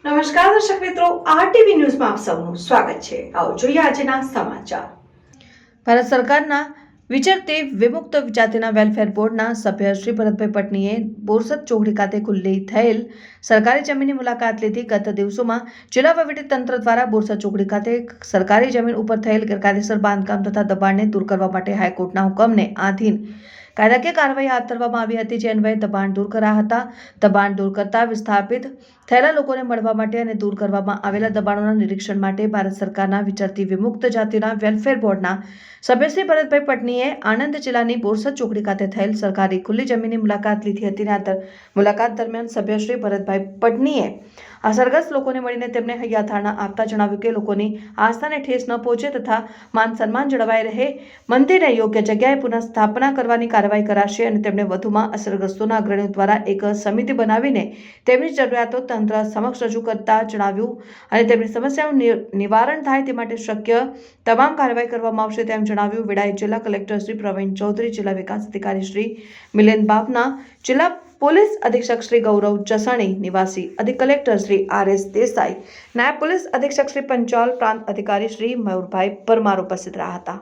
નમસ્કાર દર્શક મિત્રો, આરટીવી ન્યૂઝમાં આપ સૌનું સ્વાગત છે। આવો જોઈએ આજના સમાચાર। ભારત સરકારના વિચરતી વિમુક્ત જાતિના વેલફેર બોર્ડના સભ્ય શ્રી ભરતભાઈ પટનીએ બોરસદ ચોકડી ખાતે ખુલ્લી થયેલ સરકારી જમીનની મુલાકાત લીધી। ગત દિવસોમાં જિલ્લા વહીવટીતંત્ર દ્વારા બોરસદ ચોકડી ખાતે સરકારી જમીન ઉપર થયેલ ગેરકાયદેસર બાંધકામ તથા દબાણને દૂર કરવા માટે હાઈકોર્ટના હુકમને આધીન કાયદાકીય કાર્યવાહી હાથ ધરવામાં આવી હતી, જે અન્વયે દબાણ દૂર કરાયા હતા। દબાણ દૂર કરતા વિસ્થાપિત થયેલા લોકોને મળવા માટે અને દૂર કરવામાં આવેલા દબાણોના નિરીક્ષણ માટે ભારત સરકારના વિચરતી વિમુક્ત જાતિના વેલફેર બોર્ડના સભ્ય શ્રી ભરતભાઈ પટનીએ આણંદ જિલ્લાની બોરસદ ચોકડી ખાતે થયેલ સરકારી ખુલ્લી જમીનની મુલાકાત લીધી હતી। મુલાકાત દરમિયાન સભ્ય શ્રી ભરતભાઈ પટનીએ અસરગ્રસ્ત લોકોને મળીને તેમને હૈયાધારણા આપતા જણાવ્યું કે લોકોની આસ્થાને ઠેસ ન પહોંચે તથા માન સન્માન જળવાઈ રહે, મંદિરને યોગ્ય જગ્યાએ પુનઃ સ્થાપના કરવાની કાર્યવાહી કરાશે અને તેમણે વધુમાં અસરગ્રસ્તોના અગ્રણીઓ દ્વારા એક સમિતિ બનાવીને તેમની જરૂરિયાતો તંત્ર સમક્ષ રજૂ કરતા જણાવ્યું અને તેમની સમસ્યાનું નિવારણ થાય તે માટે શક્ય તમામ કાર્યવાહી કરવામાં આવશે તેમ જણાવ્યું। વેળાએ જિલ્લા કલેક્ટર શ્રી પ્રવીણ ચૌધરી, જિલ્લા વિકાસ અધિકારી શ્રી મિલિંદ બાપના, જિલ્લા પોલીસ અધિક્ષક શ્રી ગૌરવ જસાણી, નિવાસી અધિક કલેક્ટર શ્રી આર.એસ. દેસાઈ, નાયબ પોલીસ અધિક્ષક શ્રી પંચાલ, પ્રાંત અધિકારી શ્રી મયુરભાઈ પરમાર ઉપસ્થિત રહ્યા હતા।